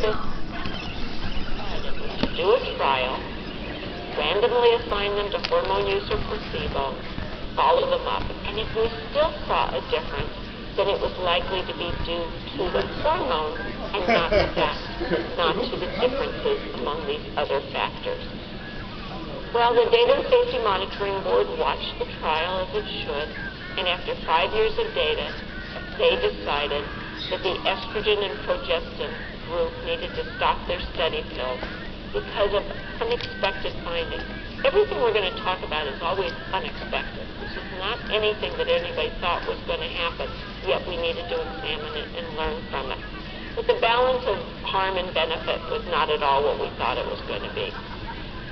purpose to do a trial, randomly assign them to hormone use or placebo, follow them up, and if we still saw a difference, then it was likely to be due to the hormone and not to the differences among these other factors. Well, the Data and Safety Monitoring Board watched the trial as it should, and after 5 years of data, they decided that the estrogen and progestin group needed to stop their study pills because of unexpected findings. Everything we're going to talk about is always unexpected. This is not anything that anybody thought was going to happen, yet we needed to examine it and learn from it. But the balance of harm and benefit was not at all what we thought it was going to be.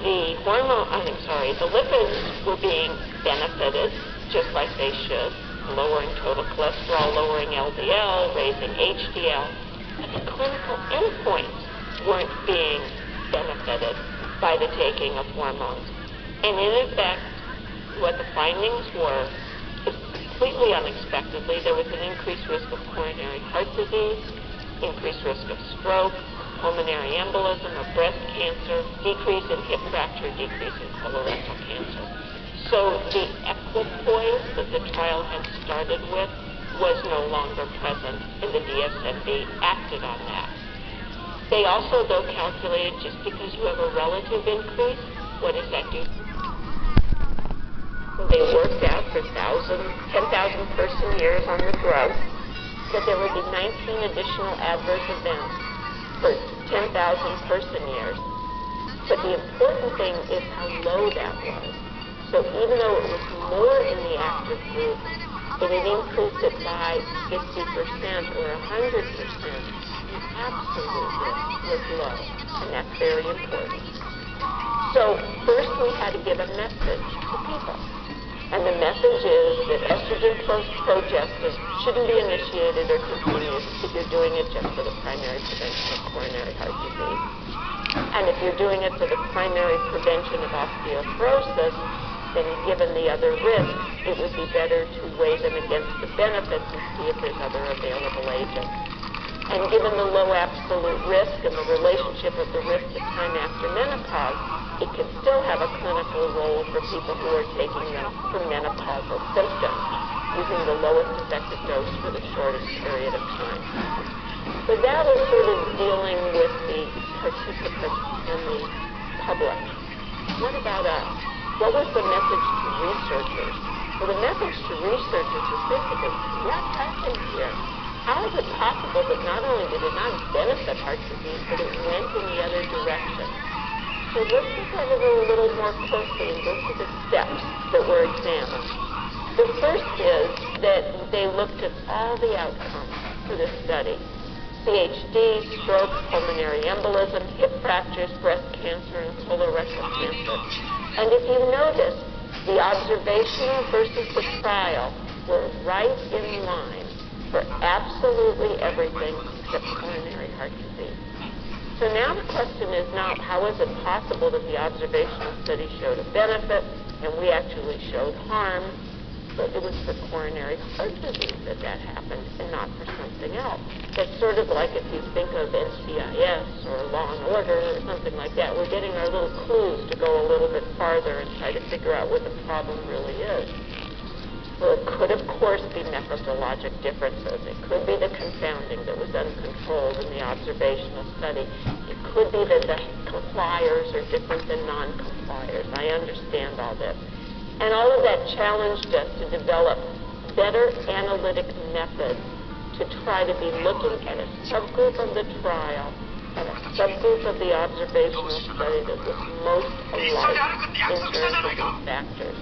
The lipids were being benefited, just like they should, lowering total cholesterol, lowering LDL, raising HDL. But the clinical endpoints weren't being benefited by the taking of hormones. And in effect, what the findings were, is completely unexpectedly, there was an increased risk of coronary heart disease, increased risk of stroke, pulmonary embolism, of breast cancer, decrease in hip fracture, decrease in colorectal cancer. So the equipoise that the trial had started with was no longer present, and the DSMB acted on that. They also, though, calculated just because you have a relative increase, what does that do? So they worked out for 10,000 person years on the drug that there would be 19 additional adverse events for 10,000 person years. But the important thing is how low that was. So even though it was more in the active group, and it increased it by 50% or 100%, the absolute risk was low, and that's very important. So first we had to give a message to people. And the message is that estrogen plus progestin shouldn't be initiated or continued if you're doing it just for the primary prevention of coronary heart disease. And if you're doing it for the primary prevention of osteoporosis, then given the other risks, it would be better to weigh them against the benefits and see if there's other available agents. And given the low absolute risk and the relationship of the risk to time after menopause, it can still have a clinical role for people who are taking them for menopausal symptoms, using the lowest effective dose for the shortest period of time. So that was sort of dealing with the participants and the public. What about us? What was the message to researchers? Well, the message to researchers was basically, what happened here? How is it possible that not only did it not benefit heart disease, but it went in the other direction? So let's look at it a little more closely and go through the steps that were examined. The first is that they looked at all the outcomes for this study. CHD, stroke, pulmonary embolism, hip fractures, breast cancer, and colorectal cancer. And if you notice, the observational versus the trial were right in line for absolutely everything except coronary heart disease. So now the question is not how is it possible that the observational study showed a benefit and we actually showed harm, but it was for coronary heart disease that happened and not for something else. That's sort of like if you think of NCIS or Law and Order or something like that. We're getting our little clues to go a little bit farther and try to figure out what the problem really is. Well, it could, of course, be methodologic differences. It could be the confounding that was uncontrolled in the observational study. It could be that the compliers are different than non-compliers. I understand all this. And all of that challenged us to develop better analytic methods to try to be looking at a subgroup of the trial and a subgroup of the observational study that was most alike in terms of these factors.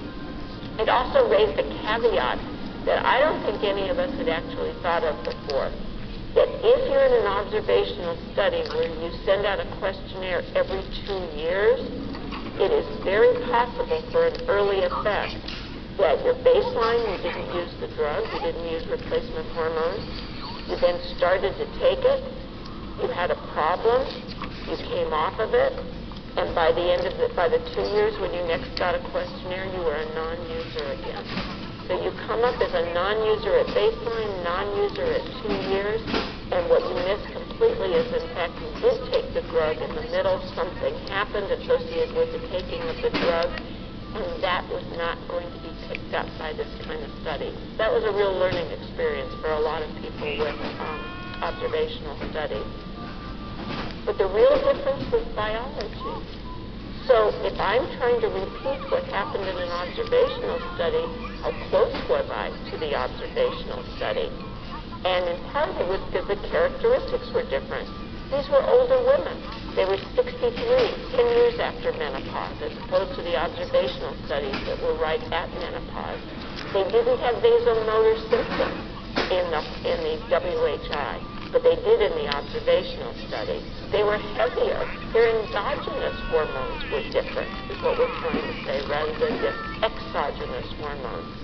It also raised a caveat that I don't think any of us had actually thought of before, that if you're in an observational study where you send out a questionnaire every 2 years, it is very possible for an early effect that your baseline, you didn't use the drug, you didn't use replacement hormones, you then started to take it, you had a problem, you came off of it, and by the end of by the 2 years when you next got a questionnaire, you were a non-user again. So you come up as a non-user at baseline, non-user at 2 years, and what you missed completely completely is, in fact, you did take the drug in the middle, something happened associated with the taking of the drug, and that was not going to be picked up by this kind of study. That was a real learning experience for a lot of people with observational studies. But the real difference was biology. So if I'm trying to repeat what happened in an observational study, how close was I to the observational study? And in part it was because the characteristics were different. These were older women. They were 63, 10 years after menopause, as opposed to the observational studies that were right at menopause. They didn't have vasomotor symptoms in the WHI, but they did in the observational study. They were heavier. Their endogenous hormones were different, is what we're trying to say, rather than just exogenous hormones.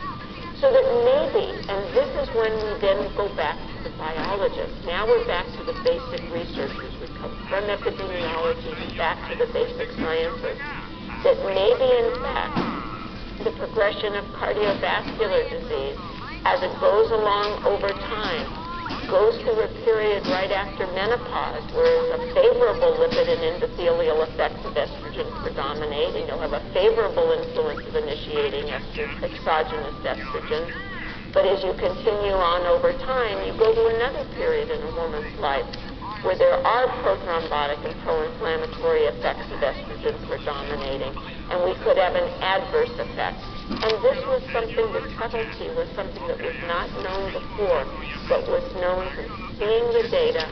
So that maybe, and this is when we then go back to the biologists. Now we're back to the basic researchers. We come from epidemiology back to the basic sciences. That maybe, in fact, the progression of cardiovascular disease, as it goes along over time, goes through a period right after menopause where a favorable lipid and endothelial effects of estrogen predominate, and you'll have a favorable influence of initiating exogenous estrogen. But as you continue on over time, you go to another period in a woman's life where there are prothrombotic and pro-inflammatory effects of estrogen predominating, and we could have an adverse effect. And this was something, the subtlety was something that was not known before, but was known from seeing the data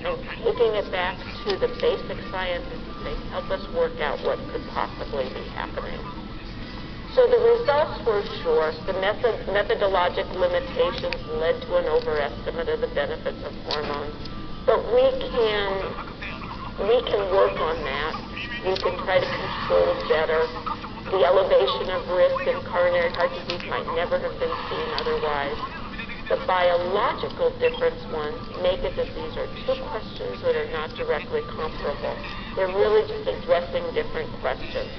and taking it back to the basic scientists to say, help us work out what could possibly be happening. So the results were short. The methodologic limitations led to an overestimate of the benefits of hormones. But we can work on that. We can try to control better. The elevation of risk in coronary heart disease might never have been seen otherwise. The biological difference ones make it that these are two questions that are not directly comparable. They're really just addressing different questions.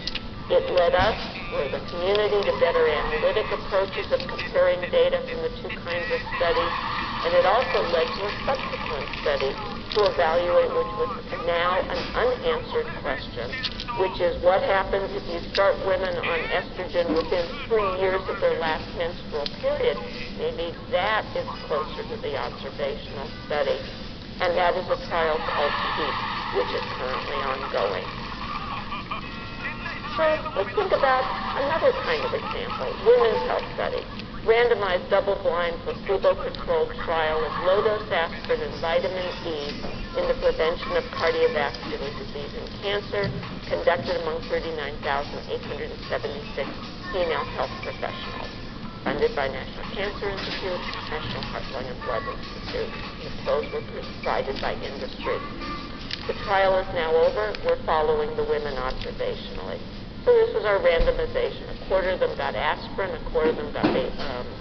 It led us, or the community, to better analytic approaches of comparing data from the two kinds of studies, and it also led to a subsequent study to evaluate, which was now an unanswered question, which is what happens if you start women on estrogen within 3 years of their last menstrual period. Maybe that is closer to the observational study, and that is a trial called PEAK, which is currently ongoing. So let's think about another kind of example, women's health study. Randomized double-blind placebo-controlled trial of low-dose aspirin and vitamin E in the prevention of cardiovascular disease and cancer, conducted among 39,876 female health professionals, funded by National Cancer Institute, National Heart, Lung, and Blood Institute. Those were provided by industry. The trial is now over. We're following the women observationally. So this was our randomization. A quarter of them got aspirin, a quarter of them got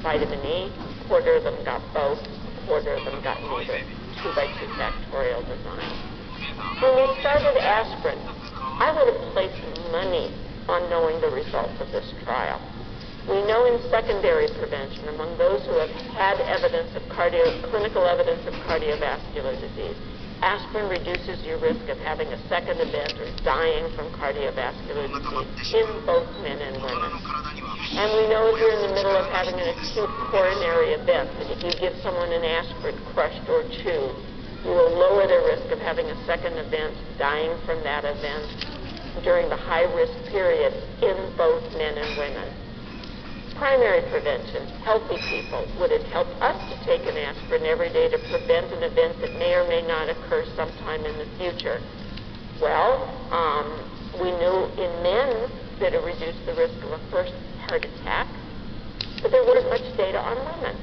vitamin E, a quarter of them got both, a quarter of them got neither. 2 by 2 factorial design. When we started aspirin, I would have placed money on knowing the results of this trial. We know in secondary prevention, among those who have had evidence of clinical evidence of cardiovascular disease, aspirin reduces your risk of having a second event or dying from cardiovascular disease in both men and women. And we know if you're in the middle of having an acute coronary event, that if you give someone an aspirin crushed or chewed, you will lower their risk of having a second event, dying from that event during the high-risk period in both men and women. Primary prevention, healthy people, would it help us to take an aspirin every day to prevent an event that may or may not occur sometime in the future? Well, we knew in men that it reduced the risk of a first heart attack, but there wasn't much data on women.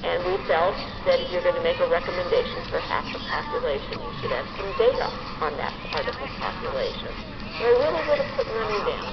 And we felt that if you're going to make a recommendation for half the population, you should have some data on that part of the population. So I really would have put money down.